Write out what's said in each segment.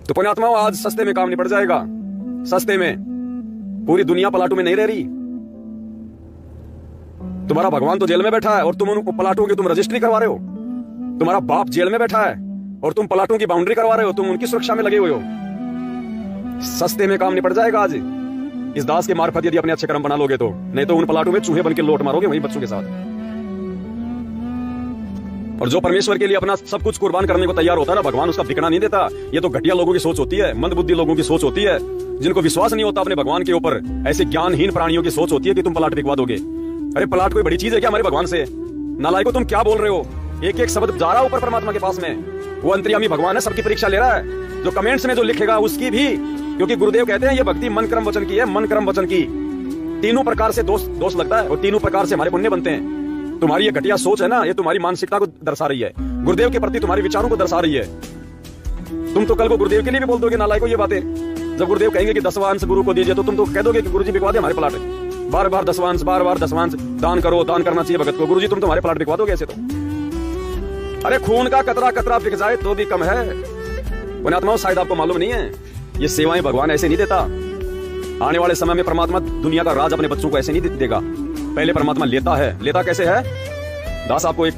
तो पुण्यात्माओं, आज सस्ते में काम निपट जाएगा। सस्ते में। पूरी दुनिया पलाटू में नहीं रह रही। तुम्हारा भगवान तो जेल में बैठा है और तुम उन पलाटों की तुम रजिस्ट्री करवा रहे हो। तुम्हारा बाप जेल में बैठा है और तुम पलाटों की बाउंड्री करवा रहे हो, तुम उनकी सुरक्षा में लगे हुए हो। सस्ते में काम निपट जाएगा आज इस दास के मार्फत, यदि अपने अच्छे कर्म बना लोगे तो। नहीं तो उन पलाटों में चूहे बन के लौट मारोगे वहीं बच्चों के साथ। और जो परमेश्वर के लिए अपना सब कुछ कुर्बान करने को तैयार होता है ना, भगवान उसका बिकना नहीं देता। ये तो घटिया लोगों की सोच होती है, मंदबुद्धि लोगों की सोच होती है, जिनको विश्वास नहीं होता अपने भगवान के ऊपर। ऐसे ज्ञानहीन प्राणियों की सोच होती है कि तुम पलाट बिकवा दोगे। अरे पलाट कोई बड़ी चीज है क्या हमारे भगवान से? नालायको, तुम क्या बोल रहे हो? एक एक शब्द जा रहा है ऊपर परमात्मा के पास में। वो अंतर्यामी भगवान है, सबकी परीक्षा ले रहा है। जो कमेंट्स में जो लिखेगा उसकी भी, क्योंकि गुरुदेव कहते हैं ये भक्ति मन कर्म वचन की है, मन कर्म वचन की। तीनों प्रकार से दोष लगता है और तीनों प्रकार से हमारे पुण्य बनते हैं। तुम्हारी ये घटिया सोच है ना, ये तुम्हारी मानसिकता को दर्शा रही है, गुरुदेव के प्रति तुम्हारे विचारों को दर्शा रही है। तुम तो कल को गुरुदेव के लिए भी बोल दोगे नालायको ये बातें। जब गुरुदेव कहेंगे कि 10वां अंश गुरु को दीजिए, तो तुम तो कह दोगे कि गुरुजी बिकवा दे हमारे पलाट। बार बार 10वां अंश, बार बार 10वां अंश दान करो, दान करना चाहिए भगत को। गुरुजी तुम तुम्हारे पलाट बिकवा दोगे ऐसे तो? अरे खून का कतरा कतरा बिक जाए तो भी कम है। पुण्यात्माओं, शायद आपको मालूम नहीं है, ये सेवाएं भगवान ऐसे नहीं देता। आने वाले समय में परमात्मा दुनिया का राज अपने बच्चों को ऐसे नहीं देगा। पहले परमात्मा लेता है। लेता कैसे है? दास आपको एक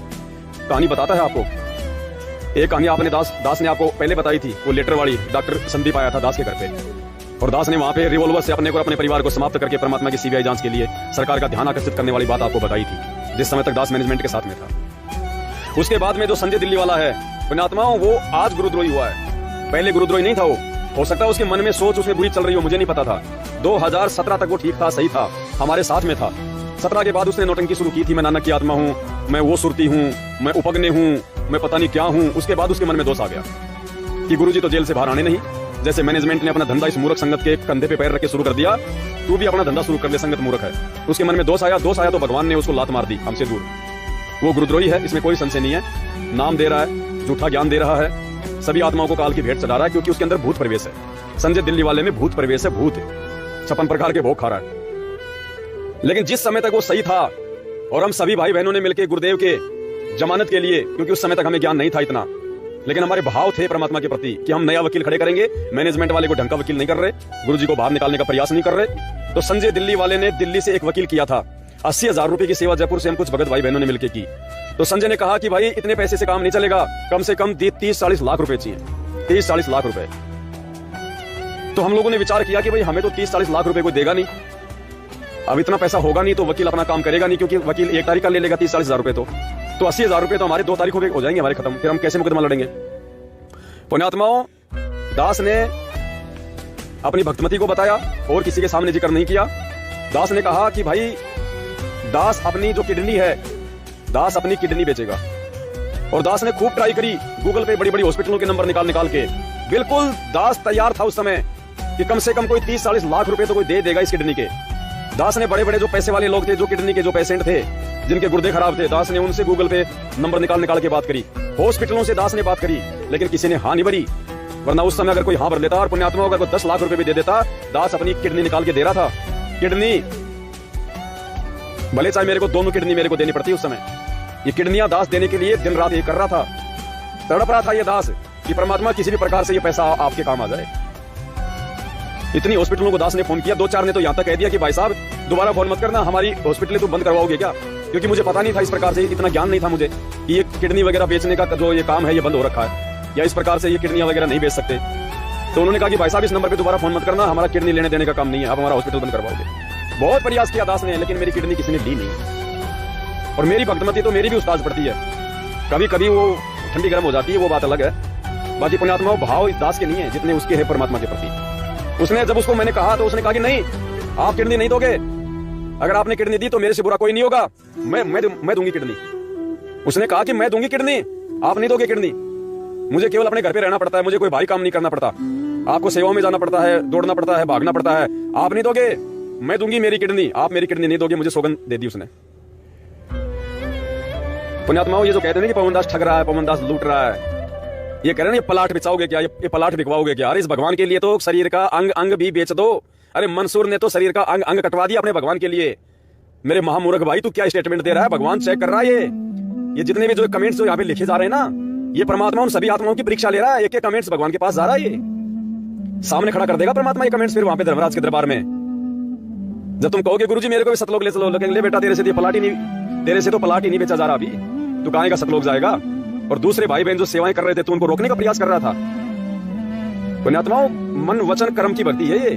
कहानी बताता है। आपको एक कहानी आपने दास ने आपको पहले बताई थी, वो लेटर वाली। डॉक्टर संदीप आया था दास के घर पे और दास ने वहां पे रिवॉल्वर से अपने को अपने परिवार को समाप्त करके परमात्मा की सीबीआई जांच के लिए सरकार का ध्यान आकर्षित करने वाली बात आपको बताई थी, जिस समय तक दास मैनेजमेंट के साथ में था। उसके बाद में जो संजय दिल्ली वाला है पुण्यात्माओं, वो आज गुरुद्रोही हुआ है। पहले गुरुद्रोही नहीं था वो। हो सकता है उसके मन में सोच उसमें बुरी चल रही हो, मुझे नहीं पता था। 2017 तक वो ठीक था, सही था, हमारे साथ में था। 17 के बाद उसने नौटंकी शुरू की थी, मैं नानक की आत्मा हूँ, मैं वो सुरती हूँ, मैं उपग्ने हूँ, मैं पता नहीं क्या हूँ। उसके बाद उसके मन में दोष आ गया कि गुरुजी तो जेल से बाहर आने नहीं। जैसे मैनेजमेंट ने अपना धंधा इस मूर्ख संगत के कंधे पे पैर रख के शुरू कर दिया, तू भी अपना धंधा शुरू कर ले, संगत मूर्ख है। उसके मन में दोष आया तो भगवान ने उसको लात मार दी हमसे दूर। वो गुरुद्रोही है, इसमें कोई संशय नहीं है। नाम दे रहा है, झूठा ज्ञान दे रहा है, सभी आत्माओं को काल की भेंट चढ़ा रहा है, क्योंकि उसके अंदर भूत प्रवेश है। संजय दिल्ली वाले में भूत प्रवेश है, भूत 56 प्रकार के भोग खा रहा है। लेकिन जिस समय तक वो सही था और हम सभी भाई बहनों ने मिलकर गुरुदेव के जमानत के लिए, क्योंकि उस समय तक हमें ज्ञान नहीं था इतना, लेकिन हमारे भाव थे परमात्मा के प्रति कि हम नया वकील खड़े करेंगे। मैनेजमेंट वाले को ढंग का वकील नहीं कर रहे, गुरुजी को बाहर निकालने का प्रयास नहीं कर रहे। तो संजय दिल्ली वाले ने दिल्ली से एक वकील किया था। 80,000 रुपए की सेवा जयपुर से हम कुछ भगत भाई बहनों ने मिलकर की। तो संजय ने कहा कि भाई इतने पैसे से काम नहीं चलेगा, कम से कम 30-40 लाख रुपए चाहिए। 30-40 लाख रुपए। तो हम लोगों ने विचार किया कि भाई हमें तो 30-40 लाख रुपए कोई देगा नहीं, अब इतना पैसा होगा नहीं तो वकील अपना काम करेगा नहीं, क्योंकि वकील 1 तारीख का ले लेगा 30-40 हजार रुपए। तो 80,000 रुपए तो हमारे 2 तारीखों पे हो जाएंगे हमारे खत्म। फिर हम कैसे मुकदमा लड़ेंगे? पुण्यात्माओं, दास ने अपनी भक्तमती को बताया और किसी के सामने जिक्र नहीं किया। दास ने कहा कि भाई दास अपनी जो किडनी है, दास अपनी किडनी बेचेगा। और दास ने खूब ट्राई करी, गूगल पे बड़ी बड़ी हॉस्पिटलों के नंबर निकाल के। बिल्कुल दास तैयार था उस समय कि कम से कम कोई 30-40 लाख रुपए तो कोई दे देगा इस किडनी के। दास ने बड़े बड़े जो पैसे वाले लोग थे, जो किडनी के जो पेशेंट थे, जिनके गुर्दे खराब थे, दास ने उनसे गूगल पे नंबर निकाल के बात करी। हॉस्पिटलों से दास ने बात करी, लेकिन किसी ने हाँ नहीं भरी। वरना उस समय अगर कोई हाँ भर लेता और पुण्यात्मा अगर कोई 10 लाख रुपए भी दे देता, दास अपनी किडनी निकाल के दे रहा था। किडनी भले चाहे मेरे को दोनों किडनी मेरे को देनी पड़ती उस समय। ये किडनियां दास देने के लिए दिन रात ये कर रहा था, तड़प रहा था ये दास कि परमात्मा किसी भी प्रकार से ये पैसा आपके काम आ जाए। इतनी हॉस्पिटलों को दास ने फोन किया, 2-4 ने तो यहाँ तक कह दिया कि भाई साहब दोबारा फोन मत करना, हमारी हॉस्पिटल तुम बंद करवाओगे क्या? क्योंकि मुझे पता नहीं था इस प्रकार से, इतना ज्ञान नहीं था मुझे कि ये किडनी वगैरह बेचने का जो ये काम है ये बंद हो रखा है, या इस प्रकार से ये किडनियां वगैरह नहीं बेच सकते। तो उन्होंने कहा कि भाई साहब इस नंबर पे दोबारा फोन मत करना, हमारा किडनी लेने देने का काम नहीं है, आप हमारा हॉस्पिटल बंद करवाओगे। बहुत प्रयास किया दास ने, लेकिन मेरी किडनी किसी ने ली नहीं। और मेरी भक्तमती तो मेरी भी उस्ताद पड़ती है, कभी कभी वो ठंडी गर्म हो जाती है, वो बात अलग है। बाकी पुण्यात्माओं भाव इस दास के नहीं है जितने उसके है परमात्मा के प्रति। उसने जब उसको मैंने कहा तो उसने कहा कि नहीं, आप किडनी नहीं दोगे, अगर आपने किडनी दी तो मेरे से बुरा कोई नहीं होगा, मैं दूंगी किडनी। उसने कहा कि मैं दूंगी किडनी, आप नहीं दोगे किडनी। मुझे केवल अपने घर पे रहना पड़ता है, मुझे कोई भारी काम नहीं करना पड़ता, आपको सेवाओं में जाना पड़ता है, दौड़ना पड़ता है, भागना पड़ता है, आप नहीं दोगे, मैं दूंगी मेरी किडनी, आप मेरी किडनी नहीं दोगे। मुझे सौगंध दे दी उसने। पुण्यात्माओं, ये जो कहते हैं कि पवन दास ठग रहा है, पवन दास लूट रहा है, ये कह रहे हैं ये पलाट बिछाओगे क्या, ये पलाट बिकवाओगे क्या? अरे इस भगवान के लिए तो शरीर का अंग अंग भी बेच दो। अरे मंसूर ने तो शरीर का अंग अंग कटवा दिया अपने भगवान के लिए। मेरे महामूर्ख भाई, तू क्या स्टेटमेंट दे रहा है? भगवान चेक कर रहा है ये जितने भी जो कमेंट्स जो यहाँ पे लिखे जा रहे हैं ना, ये परमात्मा उन सभी आत्माओं की परीक्षा ले रहा है। एक एक कमेंट्स भगवान के पास जा रहा है। सामने खड़ा कर देगा परमात्मा ये कमेंट्स फिर वहां पे धर्मराज के दरबार में। जब तुम कहोगे गुरुजी मेरे को भी सतलोक ले चलो, लेकिन ले बेटा तेरे से तो पलाट ही नहीं बेचा जा रहा अभी, तू कहां का सतलोक जाएगा। और दूसरे भाई बहन जो सेवाएं कर रहे थे, तू उनको रोकने का प्रयास कर रहा था। पुण्यात्माओं, मन वचन कर्म की भक्ति है ये।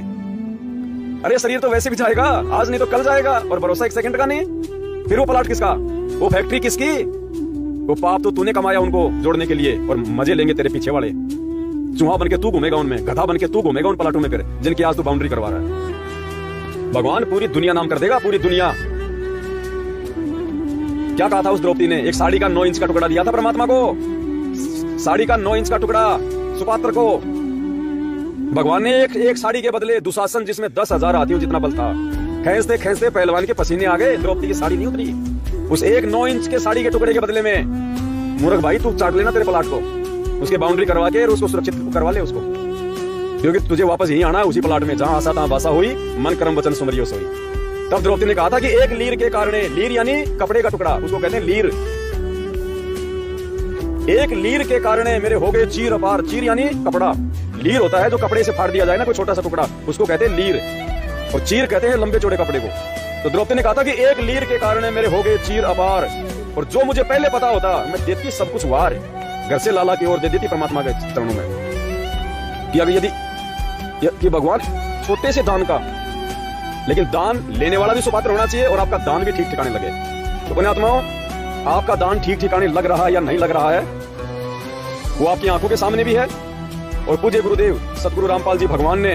अरे शरीर तो वैसे भी जाएगा, आज नहीं तो कल जाएगा, और भरोसा एक सेकंड का नहीं। फिर वो प्लाट किसका, वो फैक्ट्री किसकी, वो पाप तो तूने कमाया उनको जोड़ने के लिए, और मजे लेंगे तेरे पीछे वाले। चूहा बन के तू घूमेगा उनमें, गधा बन के तू घूमेगा उन प्लाटों में फिर, जिनकी आज तू बाउंड्री करवा रहा है। भगवान पूरी दुनिया नाम कर देगा, पूरी दुनिया। क्या कहा था उस द्रौपदी ने, एक साड़ी का 9 इंच का टुकड़ा दिया था परमात्मा को, साड़ी का 9 इंच का टुकड़ा सुपात्र को। भगवान ने एक साड़ी के बदले दुशासन, जिसमें 10,000 हाथियों जितना बल था, खींचते खींचते पहलवान के पसीने आ गए, द्रौपदी की साड़ी नहीं उतरी। उस एक 9 इंच के साड़ी के टुकड़े के बदले में मूर्ख भाई तू चाट लेना तेरे प्लाट को, उसके बाउंड्री करवा के उसको सुरक्षित करवा ले उसको, क्योंकि तुझे वापस यही आना है उसी प्लाट में जहां आशा तहां बासा हुई, मन कर्म वचन सुमरियो सोई। तब द्रौपदी ने कहा था कि एक लीर के कारण, लीर यानी कपड़े का टुकड़ा, उसको कहते हैं लीर। एक लीर के कारण मेरे हो गए चीर अपार, चीर यानी कपड़ा, लीर होता है जो कपड़े से फाड़ दिया जाए ना कोई छोटा सा टुकड़ा, उसको कहते हैं लीर, और चीर कहते हैं लंबे चौड़े कपड़े को। तो द्रौपदी ने कहा था कि एक लीर के कारण मेरे हो गए चीर अपार, और जो मुझे पहले पता होता मैं देती सब कुछ वार, घर से लाला की ओर दे देती परमात्मा के चरणों में। कि अगर यदि भगवान छोटे से दान का, लेकिन दान लेने वाला भी सुपात्र होना चाहिए, और आपका दान भी ठीक ठिकाने लगे। तो पुण्यात्माओं, आपका दान ठीक ठिकाने लग रहा है या नहीं लग रहा है, वो आपकी आंखों के सामने भी है। और पूज्य गुरुदेव सतगुरु रामपाल जी भगवान ने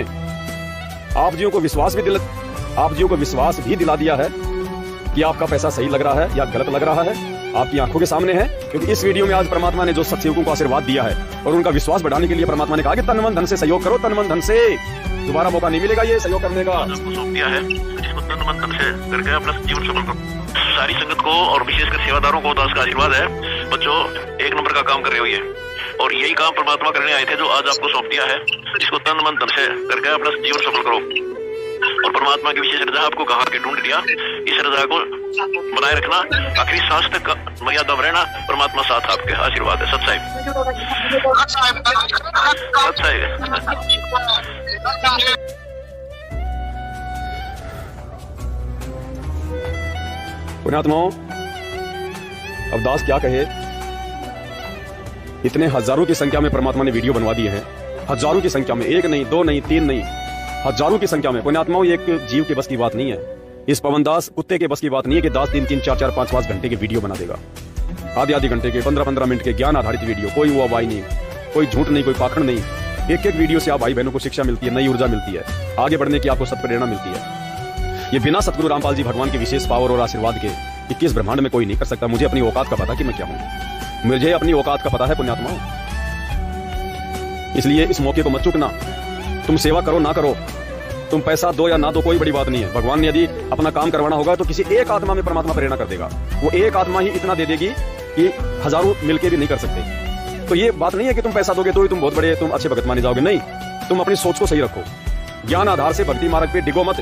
आप जियों को विश्वास भी दिला दिया है कि आपका पैसा सही लग रहा है या गलत लग रहा है, आपकी आंखों के सामने है। क्योंकि इस वीडियो में आज परमात्मा ने जो सत्सेवकों को आशीर्वाद दिया है, और उनका विश्वास बढ़ाने के लिए परमात्मा ने कहा कि तन मन धन से सहयोग करो, तन मन धन से, दोबारा मौका नहीं मिलेगा ये सहयोग करने का। आपको सौंप दिया है, जिसको तन मन धन से करके अपना जीवन सफल करो। सारी संगत को और विशेषकर सेवादारों को दास का आशीर्वाद है। बच्चों, 1 नंबर का काम कर रहे हो ये, और यही काम परमात्मा करने आए थे जो आज आपको सौंप दिया है, जिसको तन मन धन से करके अपना जीवन सफल करो। और परमात्मा की विशेष रजा आपको कहा के ढूंढ दिया, इस रजा को बनाए रखना, आखिरी सांस तक मर्यादा में रहना, परमात्मा साथ आपके आशीर्वाद है। सत्साई पुण्यात्माओं, अब दास क्या कहे, इतने हजारों की संख्या में परमात्मा ने वीडियो बनवा दिए हैं, हजारों की संख्या में, 1 नहीं 2 नहीं 3 नहीं, हजारों की संख्या में। पुण्यात्माओं, ये एक जीव के बस की बात नहीं है, इस पवनदास कुत्ते के बस की बात नहीं है कि दास 3-3 4-4 5-5 घंटे के वीडियो बना देगा, आधे घंटे के, 15-15 मिनट के ज्ञान आधारित वीडियो, कोई वो वाई नहीं, कोई झूठ नहीं, कोई पाखंड नहीं। एक वीडियो से आप भाई बहनों को शिक्षा मिलती है, नई ऊर्जा मिलती है, आगे बढ़ने की आपको सत्प्रेरणा मिलती है। ये बिना सतगुरु रामपाल जी भगवान के विशेष पावर और आशीर्वाद के 21 ब्रह्मांड में कोई नहीं कर सकता। मुझे अपनी औकात का पता कि मैं क्या हूं, मुझे अपनी औकात का पता है पुण्यात्माओं। इसलिए इस मौके को मत चूकना। तुम सेवा करो ना करो, तुम पैसा दो या ना दो, कोई बड़ी बात नहीं है। भगवान ने यदि अपना काम करवाना होगा तो किसी एक आत्मा में परमात्मा प्रेरणा कर देगा, वो एक आत्मा ही इतना दे देगी कि हजारों मिलकर भी नहीं कर सकते। तो ये बात नहीं है कि तुम पैसा दोगे तो ही तुम बहुत बड़े, तुम अच्छे भगत माने जाओगे, नहीं। तुम अपनी सोच को सही रखो, ज्ञान आधार से भक्ति मार्ग पे डिगो मत।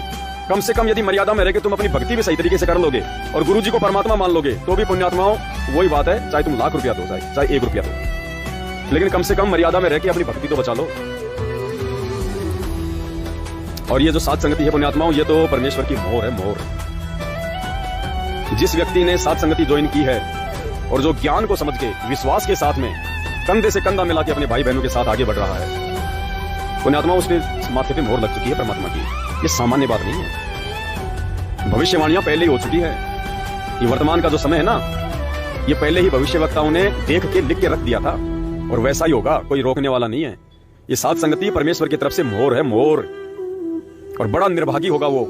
कम से कम यदि मर्यादा में रह के तुम अपनी भक्ति भी सही तरीके से कर लोगे और गुरु जी को परमात्मा मान लोगे, तो भी पुण्यात्माओं वही बात है, चाहे तुम लाख रुपया दो, चाहे 1 रुपया दो, लेकिन कम से कम मर्यादा में रह के अपनी भक्ति तो बचा लो। और ये जो साध संगति है पुण्यात्माओं, ये तो परमेश्वर की मोहर है, मोहर। जिस व्यक्ति ने साध संगति ज्वाइन की है और जो ज्ञान को समझ के विश्वास के साथ में कंधे से कंधा मिला के अपने भाई बहनों के साथ आगे बढ़ रहा है, पुण्यात्मा उसके माथे पे मोहर लग चुकी है परमात्मा की। ये सामान्य बात नहीं है, भविष्यवाणियां पहले ही हो चुकी है। ये वर्तमान का जो समय है ना, ये पहले ही भविष्यवक्ताओं ने देख के लिख के रख दिया था, और वैसा ही होगा, कोई रोकने वाला नहीं है। ये साध संगति परमेश्वर की तरफ से मोहर है, मोहर। और बड़ा निर्भागी होगा वो,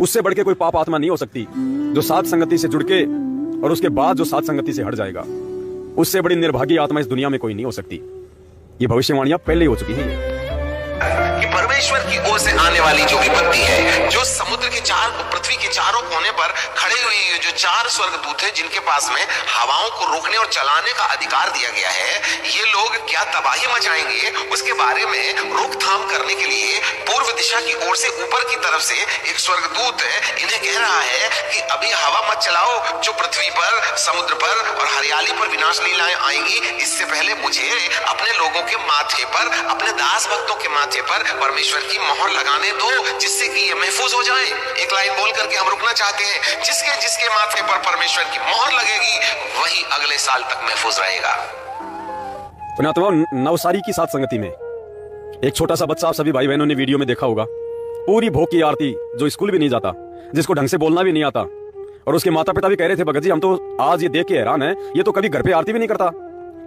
उससे बढ़ के कोई पाप आत्मा नहीं हो सकती जो साध संगति से जुड़ के और उसके बाद जो साध संगति से हट जाएगा, उससे बड़ी निर्भागी आत्मा इस दुनिया में कोई नहीं हो सकती। ये भविष्यवाणियां पहले ही हो चुकी हैं। कि परमेश्वर की ओर से आने वाली जो विपत्ति है, जो समुद्र के पृथ्वी के चारों कोने पर खड़े हुए जो 4 स्वर्गदूत हैं, जिनके पास में हवाओं को रोकने और चलाने का अधिकार दिया गया है, ये लोग क्या तबाही मचाएंगे, उसके जिसके बारे में रोकथाम करने के लिए पूर्व दिशा की ओर से ऊपर की तरफ से एक स्वर्गदूत इन्हें कह रहा है कि अभी हवा मत चलाओ जो पृथ्वी पर, समुद्र पर और हरियाली पर विनाश लीलाएं आएंगी। इससे पहले मुझे अपने लोगों के माथे पर, अपने दास भक्तों के माथे पर परमेश्वर की मोहर लगाने दो, जिससे कि ये महफूज हो जाए। एक लाइन बोल करके हम रुकना चाहते हैं, जिसके जिसके माथे पर परमेश्वर की मोहर लगेगी वही अगले साल तक महफूज रहेगा। पुण्यात्मा, नवसारी की साथ संगति में एक छोटा सा बच्चा, आप सभी भाई बहनों ने वीडियो में देखा होगा, पूरी भोग की आरती, जो स्कूल भी नहीं जाता, जिसको ढंग से बोलना भी नहीं आता, और उसके माता पिता भी कह रहे थे भगत जी हम तो आज ये देख के हैरान है, ये तो कभी घर पे आरती भी नहीं करता,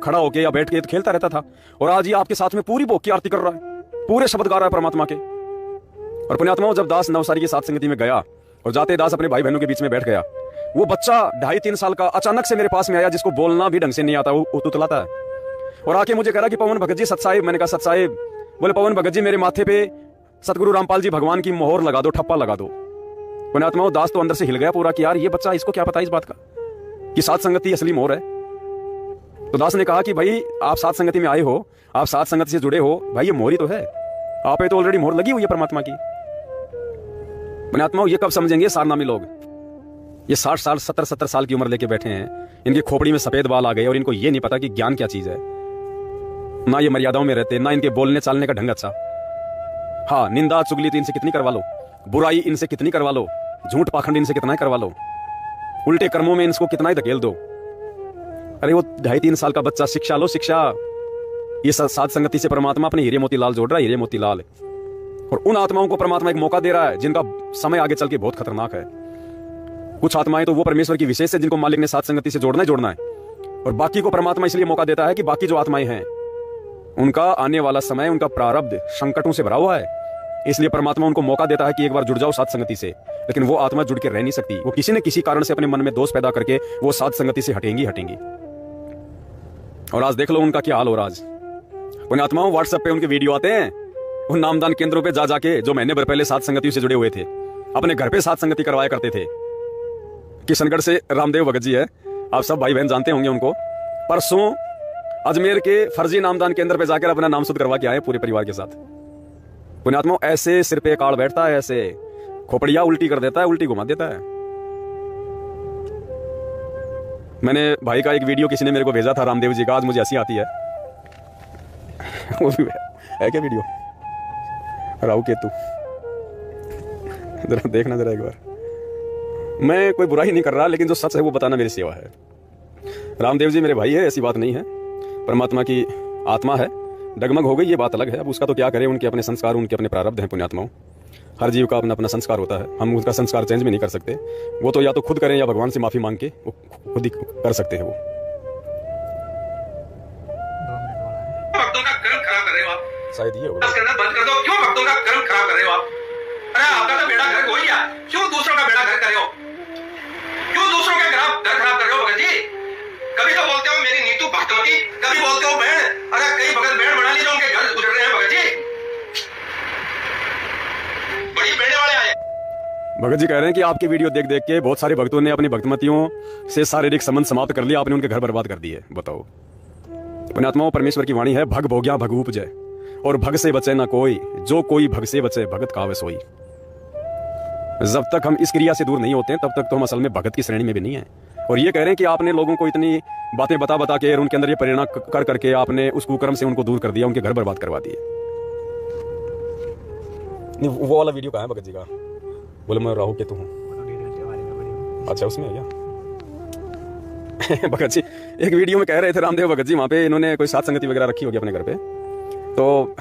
खड़ा होके या बैठ के तो खेलता रहता था, और आज ये आपके साथ में पूरी भोग की आरती कर रहा है, पूरे शब्द गा रहा है परमात्मा के। और पुण्यात्माओं, जब दास नवसारी की साथ संगति में गया और जाते दास अपने भाई बहनों के बीच में बैठ गया, वो बच्चा 2.5-3 साल का अचानक से मेरे पास में आया, जिसको बोलना भी ढंग से नहीं आता, वो तुतलाता है, और आके मुझे कह रहा कि पवन भगत जी सत साहिब। मैंने कहा सत साहिब। बोले पवन भगत जी मेरे माथे पे सतगुरु रामपाल जी भगवान की मोहर लगा दो, ठप्पा लगा दो। पुण्यात्माओं, दास तो अंदर से हिल गया पूरा कि यार ये बच्चा, इसको क्या पता इस बात का कि साथ संगति असली मोहर है। तो दास ने कहा कि भाई आप साथ संगति में आए हो, आप साथ संगति से जुड़े हो, भाई ये मोहर ही तो है, आप पे तो ऑलरेडी मोहर लगी हुई है परमात्मा की। पुण्यात्माओं, ये कब समझेंगे सारनामी लोग? ये 60 साल 70 साल की उम्र लेके बैठे हैं, इनकी खोपड़ी में सफेद बाल आ गए और इनको ये नहीं पता कि ज्ञान क्या चीज है। ना ये मर्यादाओं में रहते, ना इनके बोलने चालने का ढंग अच्छा। हाँ, निंदा चुगली तो इनसे कितनी करवा लो, बुराई इनसे कितनी करवा लो, झूठ पाखंड इनसे कितना ही करवा लो, उल्टे कर्मों में इनको कितना ही धकेल दो। अरे वो 2.5-3 साल का बच्चा, शिक्षा लो शिक्षा। ये साथ संगति से परमात्मा अपने हीरे मोतीलाल जोड़ रहा है, हीरे मोतीलाल। और उन आत्माओं को परमात्मा एक मौका दे रहा है जिनका समय आगे चल के बहुत खतरनाक है। कुछ आत्माएं तो वो परमेश्वर की विशेष है जिनको मालिक ने साथ संगति से जोड़ना है, और बाकी को परमात्मा इसलिए मौका देता है कि बाकी जो आत्माएं हैं उनका आने वाला समय, उनका प्रारब्ध संकटों से भरा हुआ है, इसलिए परमात्मा उनको मौका देता है कि एक बार जुड़ जाओ साथ संगति से। लेकिन वो आत्मा जुड़ के रह नहीं सकती, वो किसी न किसी कारण से अपने मन में दोष पैदा करके वो साथ संगति से हटेंगी। और आज देख लो उनका क्या हाल हो रहा। आज पुण्यात्माओं, व्हाट्सएप पे उनके वीडियो आते हैं, उन नामदान केंद्रों पे जा जाके, जो महीने भर पहले साथ संगति से जुड़े हुए थे, अपने घर पे साथ संगति करवाया करते थे। किशनगढ़ से रामदेव भगत जी है, आप सब भाई बहन जानते होंगे उनको। परसों अजमेर के फर्जी नामदान केंद्र पे जाकर अपना नाम शुद्ध करवा के आए पूरे परिवार के साथ। पुण्यात्माओं, ऐसे सिर पे काल बैठता है, ऐसे खोपड़िया उल्टी कर देता है, उल्टी घुमा देता है। मैंने भाई का एक वीडियो किसी ने मेरे को भेजा था रामदेव जी का, आज मुझे हंसी आती है। वो भी है क्या वीडियो? राहु केतु, जरा देखना जरा एक बार। मैं कोई बुराई नहीं कर रहा, लेकिन जो सच है वो बताना मेरी सेवा है। रामदेव जी मेरे भाई है, ऐसी बात नहीं है। परमात्मा की आत्मा है, डगमग हो गई ये बात अलग है, अब उसका तो क्या करें, उनके अपने संस्कार, उनके अपने प्रारब्ध हैं। पुण्यात्माओं, हर जीव का अपना अपना संस्कार होता है, हम उसका संस्कार चेंज भी नहीं कर सकते। वो तो या तो खुद करें या भगवान से माफी मांग के वो खुद ही कर सकते हैं। वो भक्तों का कर्म खराब कर रहे हो आप, शायद ये हो करना बंद कर दो। क्यों भक्तों का कर्म खराब कर रहे हो आप? अरे आपका तो बेड़ा घर हो गया, क्यों दूसरों का बेड़ा घर कर रहे हो? क्यों दूसरों का घर खराब कर रहे हो भगत जी? कभी तो बोलते हो मेरी नीतू भक्तवती, कभी बोलते हो बहन। अरे कई भगत बहन बना ली जो उनके घर गुजर रहे हैं भगत जी, बड़ी बेड़े वाले आए। भगत जी कह रहे हैं कि आपके वीडियो देख देख के बहुत सारे भक्तों ने अपनी भक्तमतियों से शारीरिक संबंध समाप्त कर लिया, आपने उनके घर बर्बाद कर दिए। बताओ पुण्यात्माओं, परमेश्वर की वाणी है, भग भोग्या भग उपजय, और भग से बचे ना कोई, जो कोई भग से बचे भगत कावे सोई। जब तक हम इस क्रिया से दूर नहीं होते तब तक तो हम असल में भगत की श्रेणी में भी नहीं है। और ये कह रहे हैं कि आपने लोगों को इतनी बातें बता बता के और उनके अंदर ये प्रेरणा कर करके आपने उस कुकर्म से उनको दूर कर दिया, उनके घर बर्बाद करवा दिए। वो वाला वीडियो कहाँ है भगत जी का? बोले मैं राहु केतु हूँ। अच्छा, उसमें है क्या? भगत जी एक वीडियो में कह रहे थे, रामदेव भगत जी वहां पे इन्होंने कोई साथ संगति वगैरह रखी होगी अपने घर पे, तो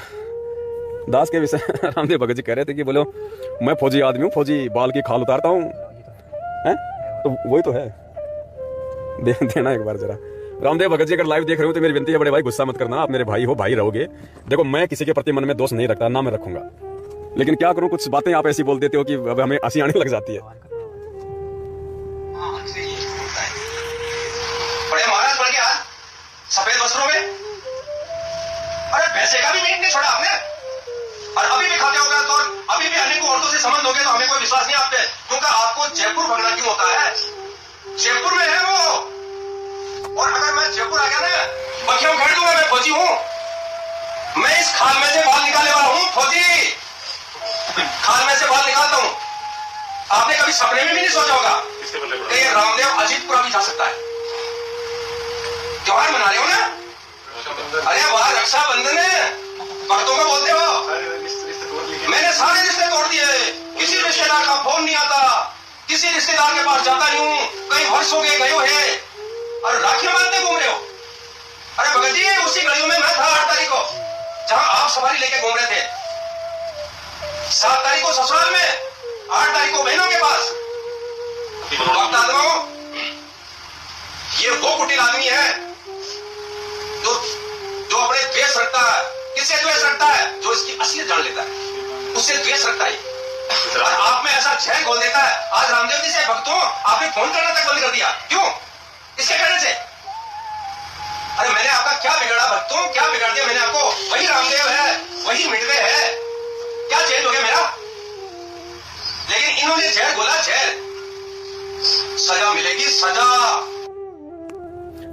दास के विषय रामदेव भगत जी कह रहे थे कि बोलो मैं फौजी आदमी हूँ, फौजी बाल की खाल उतारता हूँ, तो वही तो है। देना एक बार जरा। रामदेव भगत जी अगर लाइव देख रहे हो तो मेरी विनती है, बड़े भाई गुस्सा मत करना, आप मेरे भाई हो, भाई रहोगे। देखो मैं किसी के प्रति मन में दोष नहीं रखता, ना मैं रखूंगा, लेकिन क्या करूं, कुछ बातें आप ऐसी बोल देते हो कि अब हमें हंसी आने लग जाती है। बड़े महाराज बन गया सफेद वस्त्रों में, अरे पैसे का भी मीट नहीं छोड़ा आपने, और अभी भी खाते हो गए तो, अभी भी अनेकों औरतों से संबंध हो गए तो हमें कोई विश्वास नहीं आपने, क्योंकि आपको जयपुर भगना क्यों होता है? जयपुर में है वो, और अगर मैं जयपुर आ गया ना, बखियों खड़ दूंगा, मैं फौजी हूं, मैं इस खाल में से बाल निकालने वाला हूं फौजी, खाल में से बाल निकालता हूं। आपने कभी सपने में भी नहीं सोचा होगा कि ये रामदेव अजीतपुरा भी जा सकता है। त्योहार मना रहे हो ना, अरे वाह रक्षाबंधन है, भक्तों को बोलते हो मैंने सारे रिश्ते तोड़ दिए, किसी रिश्तेदार का फोन नहीं आता, किसी रिश्तेदार के पास जाता नहीं हूं, कई वर्ष हो गए है और राखी बांधते घूम रहे हो। अरे भगत जी उसी गलियों में मैं था 8 तारीख को, जहां आप सवारी लेके घूम रहे थे, 7 तारीख को ससुराल में, 8 तारीख को बहनों के पास। वक्त आदमाओं, ये वो कुटिल आदमी है जो अपने द्वेष रखता है। किससे द्वेष रखता है? जो इसकी असलियत जान लेता है, उससे द्वेष रखता है। और आप में ऐसा जहर घोल देता है। आज रामदेव जी से भक्तों आपने फोन करना तक बंद कर दिया, क्यों? इसके कहने से। अरे मैंने आपका क्या बिगाड़ा भक्तों, क्या बिगाड़ दिया मैंने आपको? वही रामदेव है, वही मिटवे है, क्या चेंज हो गया मेरा? लेकिन इन्होंने जहर बोला, जहर, सजा मिलेगी, सजा।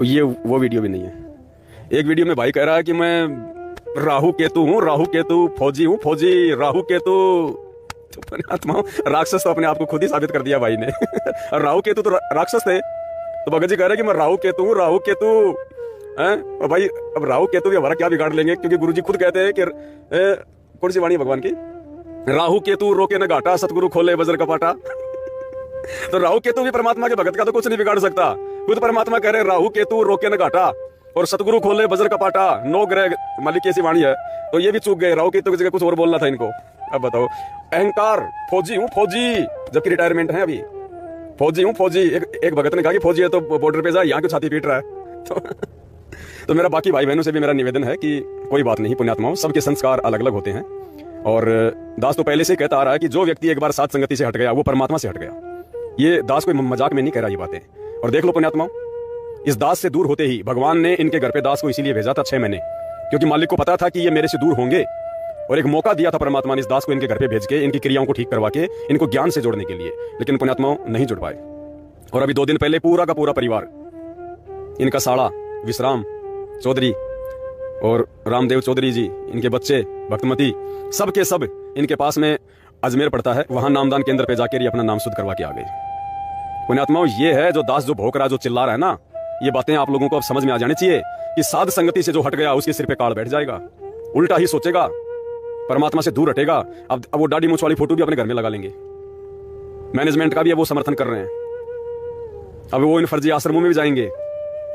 ये वो वीडियो भी नहीं है। एक वीडियो में भाई कह रहा है कि मैं राहु केतु हूँ, राहु केतु, फौजी हूँ, फौजी, राहु केतु। तो राक्षस तो अपने आप को खुद ही साबित कर दिया भाई ने। और राहु केतु तो राक्षस थे, तो भगत जी कह रहे हैं कि मैं राहु केतु हूँ, राहु केतु हैं। और भाई अब राहु केतु भी हमारा क्या बिगाड़ लेंगे, क्योंकि गुरुजी खुद कहते हैं कि कौन सी वाणी भगवान की, राहु केतु रोके न घाटा, सतगुरु खोले वज्र का पाटा। तो राहु केतु भी परमात्मा के भगत का तो कुछ नहीं बिगाड़ सकता। खुद परमात्मा कह रहे राहु केतु रोके न घाटा और सतगुरु खोले वज्र का पाटा, 9 ग्रह मालिक की ऐसी वाणी है। तो ये भी चूक गए, राहु केतु की जगह कुछ और बोलना था इनको। अब बताओ, अहंकार, फौजी हूँ फौजी, जबकि रिटायरमेंट है अभी, फौजी हूँ फौजी। एक भगत ने कहा कि फौजी है तो बॉर्डर पे जा, यहाँ क्यों छाती पीट रहा है? तो मेरा बाकी भाई बहनों से भी मेरा निवेदन है कि कोई बात नहीं पुण्यात्माओं, सबके संस्कार अलग अलग होते हैं। और दास तो पहले से कहता आ रहा है कि जो व्यक्ति एक बार साथ संगति से हट गया वो परमात्मा से हट गया। ये दास कोई मजाक में नहीं कह रहा ये बातें। और देख लो पुण्यात्माओं, इस दास से दूर होते ही भगवान ने इनके घर पे दास को इसीलिए भेजा था 6 महीने, क्योंकि मालिक को पता था कि ये मेरे से दूर होंगे। और एक मौका दिया था परमात्मा ने इस दास को इनके घर पे भेज के, इनकी क्रियाओं को ठीक करवा के, इनको ज्ञान से जोड़ने के लिए। लेकिन पुण्यात्माओं नहीं जुड़ पाए। और अभी 2 दिन पहले पूरा का पूरा परिवार, इनका साड़ा विश्राम चौधरी और रामदेव चौधरी जी, इनके बच्चे भक्तमती, सब के सब इनके पास में अजमेर पड़ता है, वहां नामदान केंद्र पे जाकर ये अपना नाम शुद्ध करवा के आ गए। पुण्यात्माओं, ये है जो दास जो भौंक रहा है, जो चिल्ला रहा है ना, ये बातें आप लोगों को अब समझ में आ जानी चाहिए कि साध संगति से जो हट गया उसके सिर पे काल बैठ जाएगा, उल्टा ही सोचेगा, परमात्मा से दूर हटेगा। अब वो दाढ़ी मूंछ वाली फोटो भी अपने घर में लगा लेंगे। मैनेजमेंट का भी वो समर्थन कर रहे हैं। अब वो इन फर्जी आश्रमों में भी जाएंगे,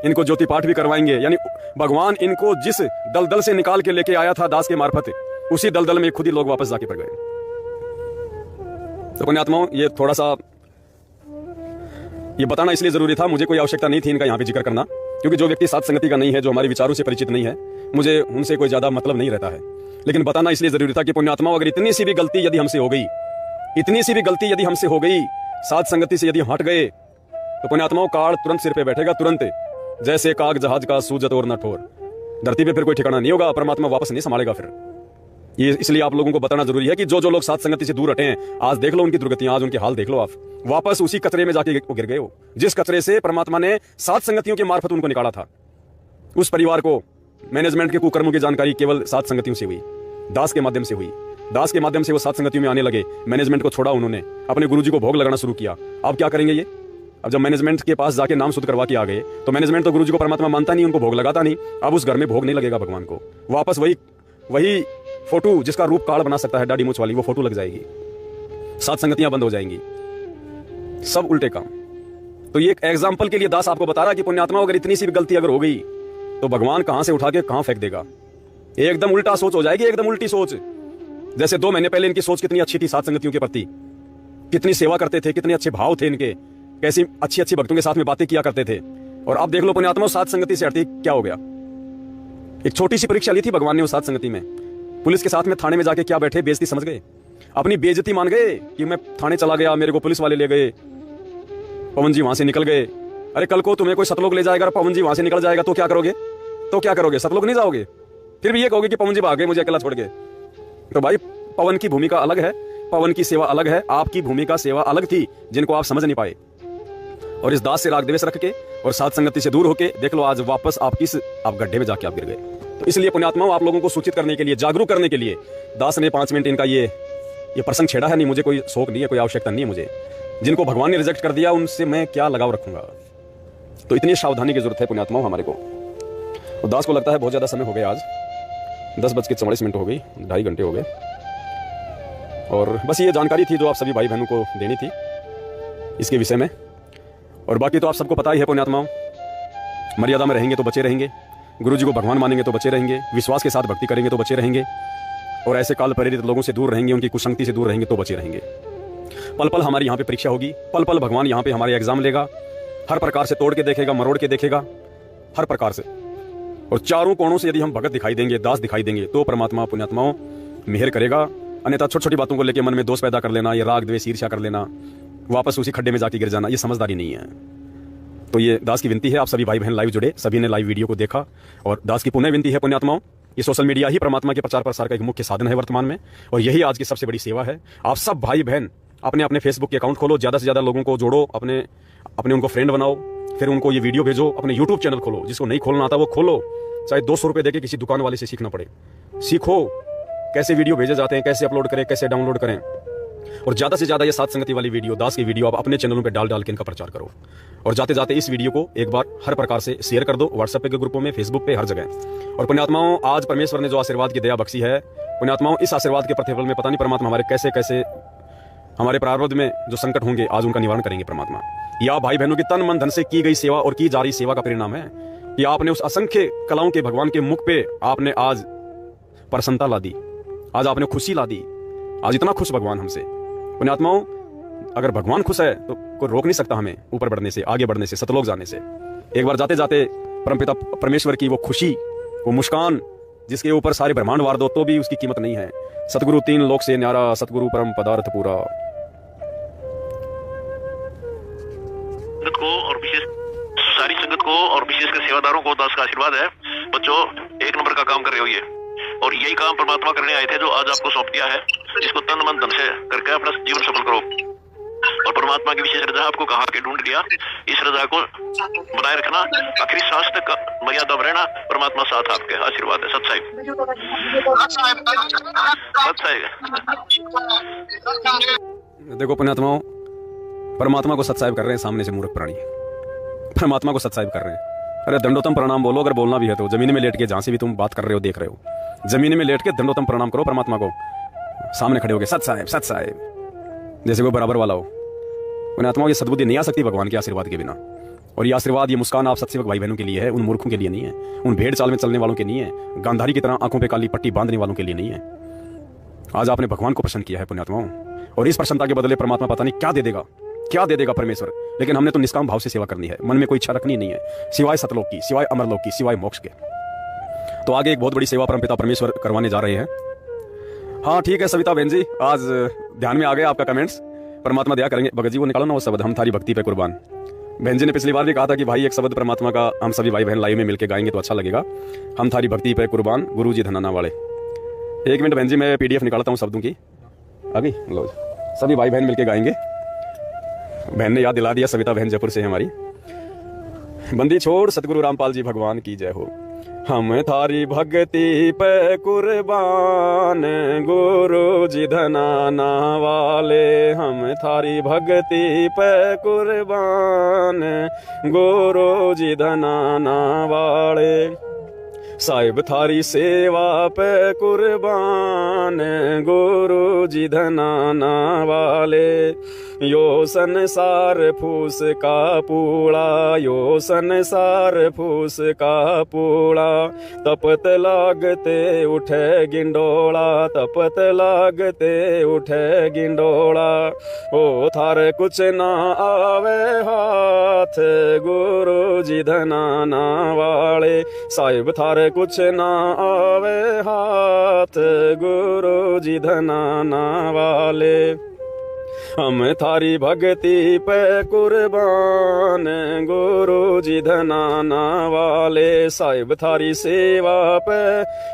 इनको ज्योति पाठ भी करवाएंगे। यानी भगवान इनको जिस दलदल से निकाल के लेके आया था दास के मार्फत, उसी दलदल में खुद ही लोग वापस जाके पड़ गए। तो पुण्यात्माओं, ये थोड़ा सा ये बताना इसलिए जरूरी था, मुझे कोई आवश्यकता नहीं थी इनका यहाँ पे जिक्र करना, क्योंकि जो व्यक्ति साथ संगति का नहीं है, जो हमारे विचारों से परिचित नहीं है, मुझे उनसे कोई ज्यादा मतलब नहीं रहता है। लेकिन बताना इसलिए जरूरी था कि पुण्यात्माओं, अगर इतनी सी भी गलती यदि हमसे हो गई, इतनी सी भी गलती यदि हमसे हो गई, साथ संगति से यदि हट गए, तो पुण्यात्माओं काल तुरंत सिर पे बैठेगा, तुरंत, जैसे काग जहाज का सूजत और न ठोर। धरती पे फिर कोई ठिकाना नहीं होगा, परमात्मा वापस नहीं संभालेगा फिर। ये इसलिए आप लोगों को बताना जरूरी है कि जो जो लोग साथ संगति से दूर हटे हैं, आज देख लो उनकी दुर्गतियां, आज उनके हाल देख लो, आप वापस उसी कचरे में जाके गिर गए हो, जिस कचरे से परमात्मा ने साथ संगतियों के मार्फत उनको निकाला था। उस परिवार को मैनेजमेंट के कुकर्मों की जानकारी केवल साथ संगतियों से हुई, दास के माध्यम से हुई। दास के माध्यम से वो साथ संगतियों में आने लगे, मैनेजमेंट को छोड़ा उन्होंने, अपने गुरुजी को भोग लगाना शुरू किया। अब क्या करेंगे ये? अब जब मैनेजमेंट के पास जाके नाम शुद्ध करवा के आ गए, तो मैनेजमेंट तो गुरुजी को परमात्मा मानता नहीं, उनको भोग लगाता नहीं। अब उस घर में भोग नहीं लगेगा भगवान को, वापस वही फोटो जिसका रूप काल बना सकता है, दाढ़ी मूंछ वाली, वो फोटो लग जाएगी, साथ संगतियां बंद हो जाएंगी, सब उल्टे काम। तो ये एक एग्जाम्पल के लिए दास आपको बता रहा कि पुण्यात्मा, अगर इतनी सी भी गलती अगर हो गई तो भगवान कहां से उठा के कहां फेंक देगा। एकदम उल्टा सोच हो जाएगी, एकदम उल्टी सोच। जैसे 2 महीने पहले इनकी सोच कितनी अच्छी थी साथ संगतियों के प्रति, कितनी सेवा करते थे, कितने अच्छे भाव थे इनके, कैसी अच्छी अच्छी भक्तों के साथ में बातें किया करते थे। और अब देख लो पुण्यात्मा, साथ संगति से हटती क्या हो गया। एक छोटी सी परीक्षा ली थी भगवान ने उस साथ संगति में। पुलिस के साथ में थाने में जाके क्या बैठे, बेइज्जती समझ गए, अपनी बेइज्जती मान गए कि मैं थाने चला गया, मेरे को पुलिस वाले ले गए, पवन जी वहां से निकल गए। अरे कल को तुम्हें कोई सतलोक ले जाएगा, पवन जी वहां से निकल जाएगा, तो क्या करोगे? सतलोक नहीं जाओगे, फिर भी ये कहोगे कि पवन जी भाग गए मुझे अकेला छोड़ के। तो भाई पवन की भूमिका अलग है, पवन की सेवा अलग है, आपकी भूमिका सेवा अलग थी, जिनको आप समझ नहीं पाए। और इस दास से राग द्वेष रख के और साथ संगति से दूर होके देख लो आज वापस आप गड्ढे में जाके आप गिर गए। तो इसलिए पुण्यात्माओं, आप लोगों को सूचित करने के लिए, जागरूक करने के लिए दास ने 5 मिनट इनका ये प्रसंग छेड़ा है। नहीं, मुझे कोई शौक नहीं है, कोई आवश्यकता नहीं है मुझे। जिनको भगवान ने रिजेक्ट कर दिया उनसे मैं क्या लगाव रखूंगा। तो इतनी सावधानी की जरूरत है पुण्यात्माओं हमारे को। तो दास को लगता है बहुत ज़्यादा समय हो गया, आज 10:44 हो गई, 2.5 घंटे हो गए। और बस ये जानकारी थी जो आप सभी भाई बहनों को देनी थी इसके विषय में। और बाकी तो आप सबको पता ही है पुण्यात्माओं, मर्यादा में रहेंगे तो बचे रहेंगे, गुरु जी को भगवान मानेंगे तो बचे रहेंगे, विश्वास के साथ भक्ति करेंगे तो बचे रहेंगे, और ऐसे काल प्रेरित लोगों से दूर रहेंगे, उनकी कुसंगति से दूर रहेंगे तो बचे रहेंगे। पल पल हमारी यहाँ पे परीक्षा होगी, पल पल भगवान यहाँ पे हमारे एग्जाम लेगा, हर प्रकार से तोड़ के देखेगा, मरोड़ के देखेगा, हर प्रकार से। और चारों कोणों से यदि हम भगत दिखाई देंगे, दास दिखाई देंगे, तो परमात्मा पुण्यात्माओं मेहर करेगा। अन्यथा छोटी छोटी बातों को लेकर मन में दोष पैदा कर लेना, ये राग द्वेष ईर्ष्या कर लेना, वापस उसी खड्डे में जाके गिर जाना, ये समझदारी नहीं है। तो ये दास की विनती है, आप सभी भाई बहन लाइव जुड़े, सभी ने लाइव वीडियो को देखा। और दास की पुनः विनती है पुण्यात्माओं, ये सोशल मीडिया ही परमात्मा के प्रचार प्रसार का एक मुख्य साधन है वर्तमान में, और यही आज की सबसे बड़ी सेवा है। आप सब भाई बहन अपने अपने फेसबुक के अकाउंट खोलो, ज़्यादा से ज़्यादा लोगों को जोड़ो, अपने उनको फ्रेंड बनाओ, फिर उनको ये वीडियो भेजो, अपने यूट्यूब चैनल खोलो, जिसको नहीं खोलना आता वो खोलो, चाहे 200 रुपये देके किसी दुकान वाले से सीखना पड़े, सीखो कैसे वीडियो भेजे जाते हैं, कैसे अपलोड करें, कैसे डाउनलोड करें। और ज़्यादा से ज़्यादा ये सात संगति वाली वीडियो, दास की वीडियो आप अपने चैनलों पे डाल डाल के इनका प्रचार करो। और जाते जाते इस वीडियो को एक बार हर प्रकार से शेयर कर दो, व्हाट्सएप के ग्रुपों में, फेसबुक पे, हर जगह। और पुण्यात्माओं, आज परमेश्वर ने जो आशीर्वाद की दया बख्शी है पुण्यात्माओं, इस आशीर्वाद के प्रतिफल में पता नहीं परमात्मा हमारे कैसे कैसे हमारे प्रारब्ध में जो संकट होंगे आज उनका निवारण करेंगे परमात्मा। या भाई बहनों की तन मन धन से की गई सेवा और की जा रही सेवा का परिणाम है कि आपने उस असंख्य कलाओं के भगवान के मुख पे आपने आज प्रसन्नता ला दी, आज आपने खुशी ला दी। आज इतना खुश भगवान हमसे पुण्यात्माओं, अगर भगवान खुश है तो कोई रोक नहीं सकता हमें ऊपर बढ़ने से, आगे बढ़ने से, सतलोक जाने से। एक बार जाते जाते परमपिता परमेश्वर की वो खुशी, वो मुस्कान जिसके ऊपर सारे ब्रह्मांड वार दो तो भी उसकी कीमत नहीं है। सतगुरु 3 लोक से न्यारा, सतगुरु परम पदार्थ पूरा। संगत को और विशेष सारी संगत को और विशेषकर सेवादारों को दास का आशीर्वाद है। बच्चों, 1 नंबर का काम कर रहे हो ये, और यही काम परमात्मा करने आए थे जो आज आपको सौंप दिया है। इसको तन मन धन से करके अपना जीवन सफल करो। और परमात्मा की विशेष रजा आपको कहा के ढूंढ लिया, इस रजा को बनाए रखना, आखिरी सांस तक मर्यादा में रहना, परमात्मा साथ आपके। आशीर्वाद है सत साहिब, सत साहिब। देखो पुण्यात्माओं, परमात्मा को सत्साहिब कर रहे हैं सामने से मूर्ख प्राणी, परमात्मा को सत्साहिब कर रहे हैं। अरे दंडोतम प्रणाम बोलो, अगर बोलना भी है तो जमीन में लेट के, जहां से भी तुम बात कर रहे हो, देख रहे हो, जमीन में लेट के दंडोतम प्रणाम करो परमात्मा को, सामने खड़े हो गए सत साहिब, जैसे कोई बराबर वाला हो। पुण्यात्माओं, ये सद्बुद्धि नहीं आ सकती भगवान के आशीर्वाद के बिना। और ये आशीर्वाद, ये मुस्कान आप सत्सेवक भाई बहनों के लिए है, उन मूर्खों के लिए नहीं है, उन भेड़ चाल में चलने वालों के नहीं है, गांधारी की तरह आंखों पे काली पट्टी बांधने वालों के लिए नहीं है। आज आपने भगवान को प्रसन्न किया है पुण्यात्माओं, और इस प्रसन्नता के बदले परमात्मा पता नहीं क्या दे देगा परमेश्वर। लेकिन हमने तो निष्काम भाव से सेवा करनी है, मन में कोई इच्छा रखनी नहीं है सिवाय सतलोक की, सिवाय अमरलोक की, सिवाय मोक्ष के। तो आगे एक बहुत बड़ी सेवा परमपिता परमेश्वर करवाने जा रहे हैं। हाँ ठीक है सविता बहन जी, आज ध्यान में आ गया आपका कमेंट्स। परमात्मा दया करेंगे। भगत जी वो निकालो ना वो शब्द, हम थारी भक्ति पे कुर्बान। बहन जी ने पिछली बार भी कहा था कि भाई एक शब्द परमात्मा का हम सभी भाई बहन लाइव में मिलकर गाएंगे तो अच्छा लगेगा। हम थारी भक्ति पे कुर्बान, गुरु जी धनाना वाले। 1 मिनट बहन जी, मैं PDF निकालता हूँ शब्दों की। अभी लो, सभी भाई बहन मिलकर गाएंगे। बहन ने याद दिला दिया, सविता बहन जयपुर से है हमारी। बंदी छोड़ सतगुरु रामपाल जी भगवान की जय हो। हम थारी भक्ति पे कुर्बान, गुरु जी धनाना वाले। हम थारी भक्ति पे कुर्बान, गुरु जी धनाना वाले। साहिब थारी सेवा पे कुर्बान, गुरु जी धनाना वाले। यो संसार फूस का पूड़ा, यो संसार फूस का पूड़ा। तपत लागते उठे गिंडोला, तपत लागते उठे गिंडोला। ओ थारे कुछ ना आवे हाथ, गुरु जी धनाना वाले। साहिब थारे कुछ ना आवे हाथ, गुरु जी धनाना वाले। हम थारी भक्ति पे कुर्बान, गुरु जी धनाना वाले। साहिब थारी सेवा पे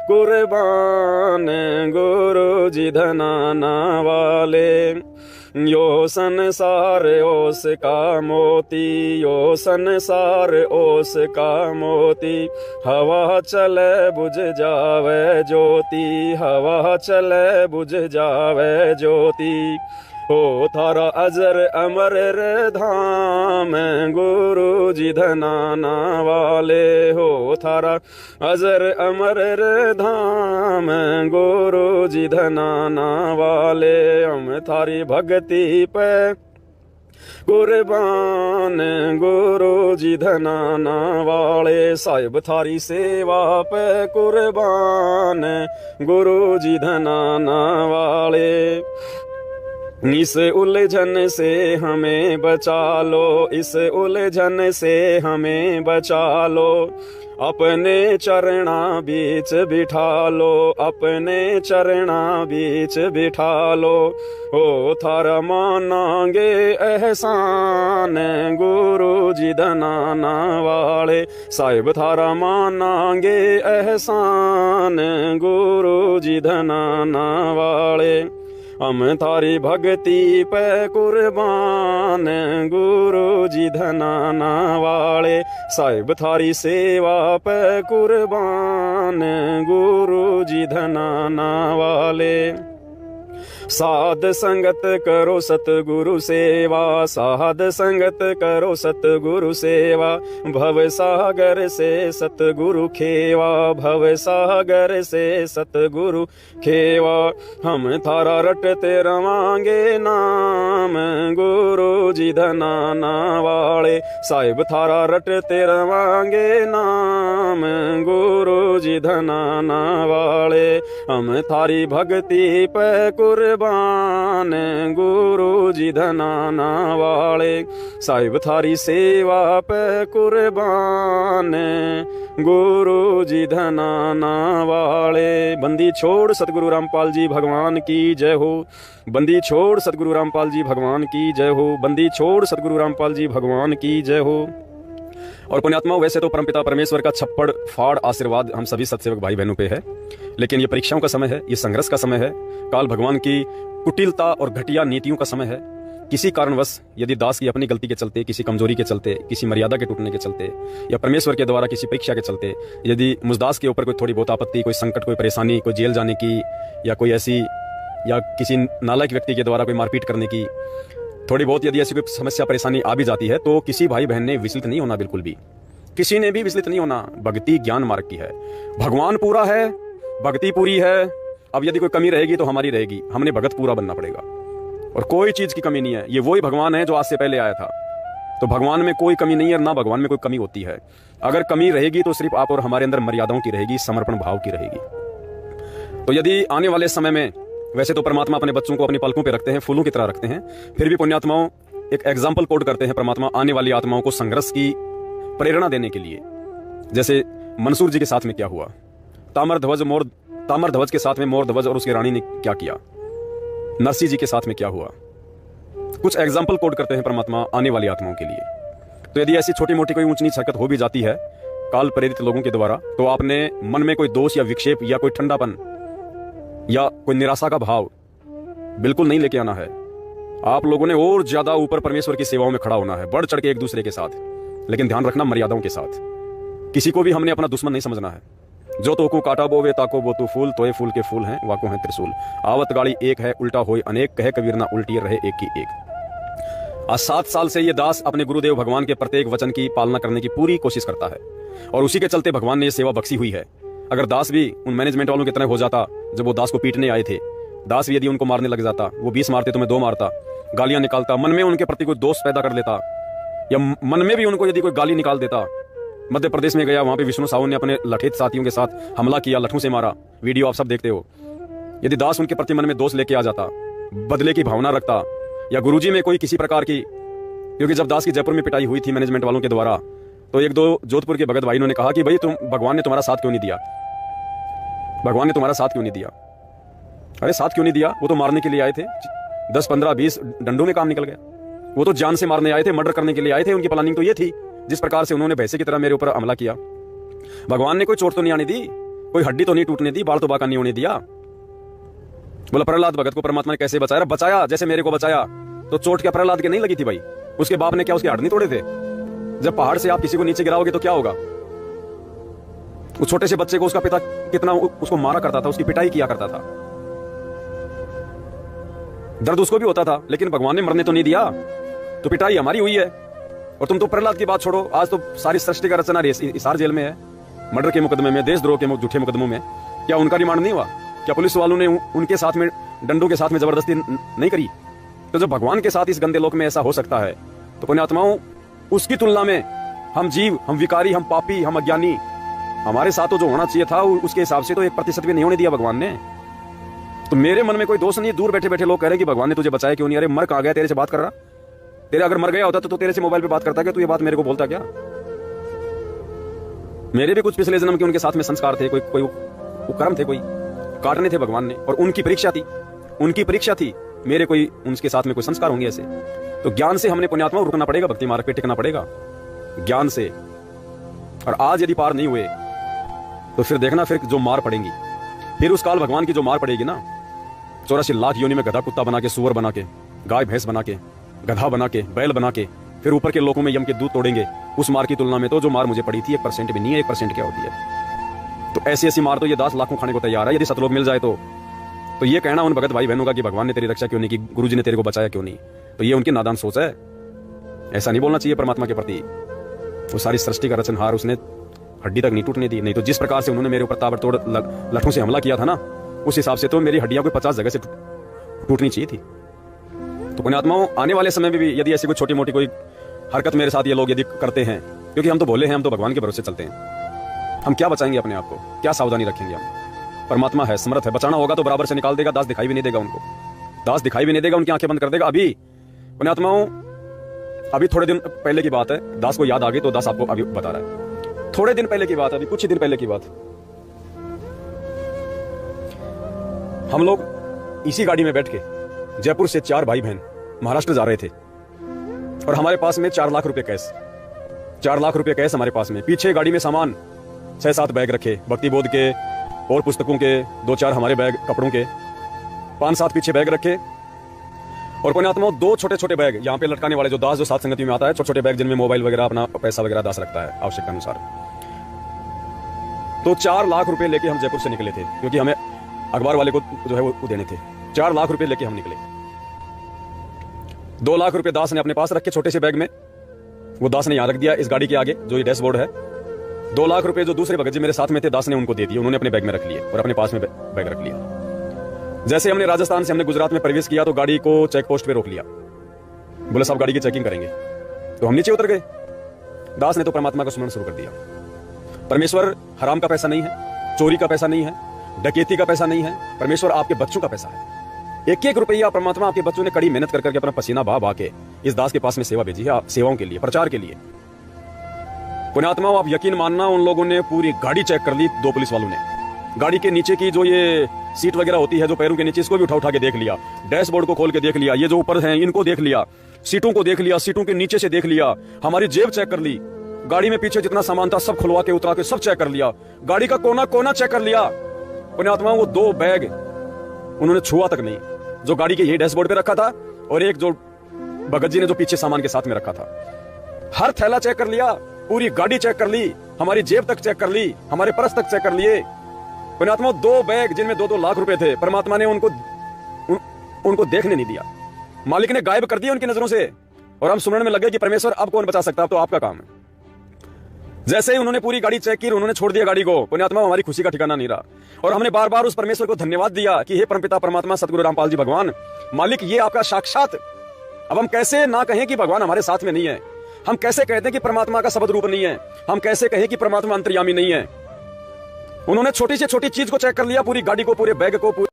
कुर्बान, गुरु जी धनाना वाले। यो संसार ओस का मोती, यो संसार ओस का मोती। हवा चले बुझ जावे ज्योति, हवा चले बुझ जावे ज्योति। हो थारा अजर अमर रे धाम, गुरु जी धनाना वाले। हो थारा अजर अमर रे धाम, गुरु जी धनाना वाले। हम थारी भक्ति पे कुर्बान, गुरु जी धनाना वाले। साहिब थारी सेवा पे कुर्बान, गुरु जी धनाना वाले। इस उलझन से हमें बचा लो, इस उलझन से हमें बचा लो। अपने चरणा बीच बिठा लो, अपने चरणा बीच बिठा लो। ओ थारा मानांगे एहसान, गुरु जी धनाना वाले। साहिब थारा मानांगे एहसान, गुरु जी धनाना वाले। हम थारी भक्ति पे कुर्बान, गुरु जी धनाना वाले। साहिब थारी सेवा पे कुर्बान, गुरु जी धनाना वाले। साध संगत करो सतगुरु सेवा, साध संगत करो सतगुरु सेवा। भव सागर से सतगुरु खेवा, भव सागर से सतगुरु खेवा। हम थारा रटते रवांगे नाम, गुरु जी धनाना वाले। साहिब थारा रटते रवांगे नाम, गुरु जी धनाना वाले। हम थारी भक्ति पे कुर्बान, गुरु जी धनाना वाले। साहिब थारी सेवा पे कुर्बान, गुरु जी धनाना वाले। बंदी छोड़ सतगुरु रामपाल जी भगवान की जय हो। बंदी छोड़ सतगुरु रामपाल जी भगवान की जय हो। बंदी छोड़ सतगुरु रामपाल जी भगवान की जय हो। और पुण्यात्माओं, वैसे तो परमपिता परमेश्वर का छप्पड़ फाड़ आशीर्वाद हम सभी सत्सेवक भाई बहनों पे है, लेकिन ये परीक्षाओं का समय है, ये संघर्ष का समय है, काल भगवान की कुटिलता और घटिया नीतियों का समय है। किसी कारणवश यदि दास की अपनी गलती के चलते, किसी कमजोरी के चलते, किसी मर्यादा के टूटने के चलते, या परमेश्वर के द्वारा किसी परीक्षा के चलते यदि मुझदास के ऊपर कोई थोड़ी बहुत आपत्ति, कोई संकट, कोई परेशानी, कोई जेल जाने की, या कोई ऐसी, या किसी नालायक व्यक्ति के द्वारा कोई मारपीट करने की थोड़ी बहुत यदि ऐसी कोई समस्या परेशानी आ भी जाती है, तो किसी भाई बहन ने विचलित नहीं होना, बिल्कुल भी किसी ने भी विचलित नहीं होना। भक्ति ज्ञान मार्ग की है, भगवान पूरा है, भक्ति पूरी है। अब यदि कोई कमी रहेगी तो हमारी रहेगी, हमने भगत पूरा बनना पड़ेगा, और कोई चीज की कमी नहीं है। ये वही भगवान है जो आज से पहले आया था, तो भगवान में कोई कमी नहीं है, ना भगवान में कोई कमी होती है। अगर कमी रहेगी तो सिर्फ आप और हमारे अंदर मर्यादाओं की रहेगी, समर्पण भाव की रहेगी। तो यदि आने वाले समय में, वैसे तो परमात्मा अपने बच्चों को अपनी पलकों पे रखते हैं, फूलों की तरह रखते हैं, फिर भी पुण्यात्माओं एक एग्जाम्पल कोड करते हैं परमात्मा आने वाली आत्माओं को संघर्ष की प्रेरणा देने के लिए। जैसे मंसूर जी के साथ में क्या हुआ, तामर ध्वज के साथ में मोर ध्वज और उसकी रानी ने क्या किया, नरसिंह जी के साथ में क्या हुआ। कुछ एग्जाम्पल कोड करते हैं परमात्मा आने वाली आत्माओं के लिए। तो यदि ऐसी छोटी मोटी कोई ऊंच नीच हरकत हो भी जाती है काल प्रेरित लोगों के द्वारा, तो आपने मन में कोई दोष या विक्षेप या कोई ठंडापन या कोई निराशा का भाव बिल्कुल नहीं लेके आना है। आप लोगों ने और ज्यादा ऊपर परमेश्वर की सेवाओं में खड़ा होना है, बढ़ चढ़ के एक दूसरे के साथ, लेकिन ध्यान रखना मर्यादाओं के साथ। किसी को भी हमने अपना दुश्मन नहीं समझना है। जो तो को काटा बोवे ताको बो तू फूल, तो ये फूल के फूल हैं, वाको हैं त्रिशूल। आवत गाड़ी एक है, उल्टा होए अनेक, कहे कबीर ना उल्टी रहे एक ही एक। आज 7 साल से ये दास अपने गुरुदेव भगवान के प्रत्येक वचन की पालना करने की पूरी कोशिश करता है, और उसी के चलते भगवान ने ये सेवा बख्शी हुई है। अगर दास भी उन मैनेजमेंट वालों की तरह हो जाता, जब वो दास को पीटने आए थे, दास भी यदि उनको मारने लग जाता, वो 20 मारते तो मैं 2 मारता, गालियां निकालता, मन में उनके प्रति कोई दोष पैदा कर लेता, या मन में भी उनको यदि कोई गाली निकाल देता। मध्य प्रदेश में गया, वहां पे विष्णु साहू ने अपने लठेत साथियों के साथ हमला किया, लठों से मारा, वीडियो आप सब देखते हो। यदि दास उनके प्रति मन में दोष लेके आ जाता, बदले की भावना रखता, या गुरुजी में कोई किसी प्रकार की, क्योंकि जब दास की जयपुर में पिटाई हुई थी मैनेजमेंट वालों के द्वारा, तो 1-2 जोधपुर के भगत भाई ने कहा कि भाई तुम, भगवान ने तुम्हारा साथ क्यों नहीं दिया, भगवान ने तुम्हारा साथ क्यों नहीं दिया। अरे साथ क्यों नहीं दिया, वो तो मारने के लिए आए थे, 10, 15, 20 डंडों में काम निकल गया। वो तो जान से मारने आए थे, मर्डर करने के लिए आए थे। उनकी प्लानिंग तो ये थी, जिस प्रकार से उन्होंने भैंसे की तरह मेरे ऊपर हमला किया। भगवान ने कोई चोट तो नहीं आने दी, कोई हड्डी तो नहीं टूटने दी, बाल तो बाका नहीं होने दिया। बोला प्रहलाद भगत को परमात्मा ने कैसे बचाया, बचाया जैसे मेरे को बचाया। तो चोट क्या प्रहलाद के नहीं लगी थी भाई? उसके बाप ने क्या उसके हाथ नहीं तोड़े थे? जब पहाड़ से आप किसी को नीचे गिराओगे तो क्या होगा? उस छोटे से बच्चे को उसका पिता कितना उसको मारा करता था, उसकी पिटाई किया करता था। दर्द उसको भी होता था, लेकिन भगवान ने मरने तो नहीं दिया। तो पिटाई हमारी हुई है। और तुम तो प्रहलाद की बात छोड़ो, आज तो सारी सृष्टि का रचना हिसार जेल में है, मर्डर के मुकदमे में, देशद्रोह के झूठे मुकदमों में। क्या उनका रिमांड नहीं हुआ? क्या पुलिस वालों ने उनके साथ में डंडों के साथ में जबरदस्ती नहीं करी? तो जब भगवान के साथ इस गंदे लोक में ऐसा हो सकता है, तो पुण्यात्माओं, उसकी तुलना में हम जीव, हम विकारी, हम पापी, हम अज्ञानी, हमारे साथ तो जो होना चाहिए था उसके हिसाब से तो 1% भी नहीं होने दिया भगवान ने। तो मेरे मन में कोई दोष नहीं है। दूर बैठे बैठे लोग कह रहे हैं कि भगवान ने तुझे बचाया क्यों नहीं? अरे मर कहाँ गया? तेरे से बात कर रहा। तेरे अगर मर गया होता तो तेरे से मोबाइल पे बात करता क्या? तू ये बात मेरे को बोलता क्या? मेरे भी कुछ पिछले जन्म के उनके साथ में संस्कार थे, कोई कर्म थे, कोई काटने थे भगवान ने, और उनकी परीक्षा थी, उनकी परीक्षा थी। मेरे कोई उनके साथ में कोई संस्कार होंगे ऐसे? तो ज्ञान से हमने पुण्यात्मा रुकना पड़ेगा, भक्ति मार्ग पे टिकना पड़ेगा ज्ञान से। और आज यदि पार नहीं हुए तो फिर देखना, फिर जो मार पड़ेंगी, फिर उस काल भगवान की जो मार पड़ेगी ना, 84 लाख योनि में गधा कुत्ता बना के, सुअर बना के, गाय भैंस बना के, गधा बना के, बैल बना के, फिर ऊपर के लोगों में यम के दूध तोड़ेंगे। उस मार की तुलना में तो जो मार मुझे पड़ी थी 1% भी नहीं है। 1% क्या होती है? तो ऐसी ऐसी मार तो ये 10 लाखों खाने को तैयार है। यदि सतलोक मिल जाए तो ये कहना उन भगत भाई बहनों का कि भगवान ने तेरी रक्षा क्यों नहीं की, गुरुजी ने तेरे को बचाया क्यों नहीं, तो ये उनकी नादान सोच है। ऐसा नहीं बोलना चाहिए परमात्मा के प्रति। वो सारी सृष्टि का रचनहार, उसने हड्डी तक नहीं टूटने दी। नहीं तो जिस प्रकार से उन्होंने मेरे ऊपर ताबड़तोड़ लठों से हमला किया था ना, उस हिसाब से तो मेरी हड्डियां कोई 50 जगह से टूटनी चाहिए थी। तो पुण्यात्माओं, आने वाले समय में भी यदि ऐसी कोई छोटी मोटी कोई हरकत मेरे साथ ये लोग यदि करते हैं, क्योंकि हम तो भोले हैं, हम तो भगवान के भरोसे चलते हैं, हम क्या बचाएंगे अपने आप को? क्या सावधानी रखेंगे हम? परमात्मा है, समर्थ है, बचाना होगा तो बराबर से निकाल देगा। दास दिखाई भी नहीं देगा उनको, दास दिखाई भी नहीं देगा, उनकी आंखें बंद कर देगा। अभी पुण्यात्माओं, अभी थोड़े दिन पहले की बात है, दास को याद आ गई तो दास आपको अभी बता रहा है। थोड़े दिन पहले की बात है, अभी कुछ ही दिन पहले की बात। हम लोग इसी गाड़ी में बैठ के जयपुर से 4 भाई बहन महाराष्ट्र जा रहे थे, और हमारे पास में 4 लाख रुपए कैश, 4 लाख रुपए कैश हमारे पास में। पीछे गाड़ी में सामान 6-7 बैग रखे, भक्ति बोध के और पुस्तकों के, 2-4 हमारे बैग कपड़ों के, 5-7 पीछे बैग रखे। और पुण्यात्माओं, 2 छोटे छोटे बैग यहाँ पे लटकाने वाले, जो दास जो सात संगति में आता है, छोटे छोटे बैग जिनमें मोबाइल वगैरह, अपना पैसा वगैरह दास रखता है आवश्यकता अनुसार। तो 4 लाख रुपए लेके हम जयपुर से निकले थे, क्योंकि हमें अखबार वाले को जो है वो देने थे। 4 लाख रुपए लेके हम निकले। 2 लाख रुपए दास ने अपने पास रखे छोटे से बैग में, वो दास ने यहां रख दिया इस गाड़ी के आगे जो ये डैशबोर्ड है। 2 लाख रुपए जो दूसरे भगत जी मेरे साथ में थे, दास ने उनको दे दिए, उन्होंने अपने बैग में रख लिए और अपने पास में बैग रख लिया। जैसे हमने राजस्थान से हमने गुजरात में प्रवेश किया तो गाड़ी को चेक पोस्ट पे रोक लिया, बोले साहब गाड़ी की चेकिंग करेंगे। तो हम नीचे उतर गए। दास ने तो परमात्मा का स्मरण शुरू कर दिया। परमेश्वर हराम का पैसा नहीं है, चोरी का पैसा नहीं है, डकैती का पैसा नहीं है, परमेश्वर आपके बच्चों का पैसा है। 1-1 रुपया परमात्मा आपके बच्चों ने कड़ी मेहनत कर करके अपना पसीना बहा के इस दास के पास में सेवा भेजी है, सेवाओं के लिए, प्रचार के लिए। पुण्यात्माओं, आप यकीन मानना, उन लोगों ने पूरी गाड़ी चेक कर ली। 2 पुलिस वालों ने गाड़ी के नीचे की जो ये सीट वगैरह होती है, जो पैरों के नीचे, इसको भी उठा के देख लिया, डैशबोर्ड को खोल के देख लिया, ये जो ऊपर हैं इनको देख लिया, सीटों को देख लिया, सीटों के नीचे से देख लिया, हमारी जेब चेक कर ली, गाड़ी में पीछे जितना सामान था सब खुलवा के उतरा के सब चेक कर लिया, गाड़ी का कोना कोना चेक कर लिया। पुण्यात्माओं, वो 2 बैग उन्होंने छुआ तक नहीं, जो गाड़ी के यही डैशबोर्ड पे रखा था, और एक जो भगत जी ने जो पीछे सामान के साथ में रखा था। हर थैला चेक कर लिया, पूरी गाड़ी चेक कर ली, हमारी जेब तक चेक कर ली, हमारे पर्स तक चेक कर लिए। पुण्यात्मा, 2 बैग जिनमें 2-2 लाख रुपए थे, परमात्मा ने उनको देखने नहीं दिया, मालिक ने गायब कर दिया उनकी नजरों से। और हम सुनने में लगे कि परमेश्वर अब कौन बचा सकता है, अब तो आपका काम है। जैसे ही उन्होंने पूरी गाड़ी चेक की, उन्होंने छोड़ दिया गाड़ी को। पुण्यात्मा, हमारी खुशी का ठिकाना नहीं रहा, और हमने बार बार उस परमेश्वर को धन्यवाद दिया कि हे परमपिता परमात्मा सतगुरु रामपाल जी भगवान, मालिक ये आपका साक्षात। अब हम कैसे ना कहें कि भगवान हमारे साथ में नहीं है, हम कैसे कहते हैं कि परमात्मा का शब्द रूप नहीं है, हम कैसे कहें कि परमात्मा अंतर्यामी नहीं है। उन्होंने छोटी से छोटी चीज को चेक कर लिया, पूरी गाड़ी को, पूरे बैग को,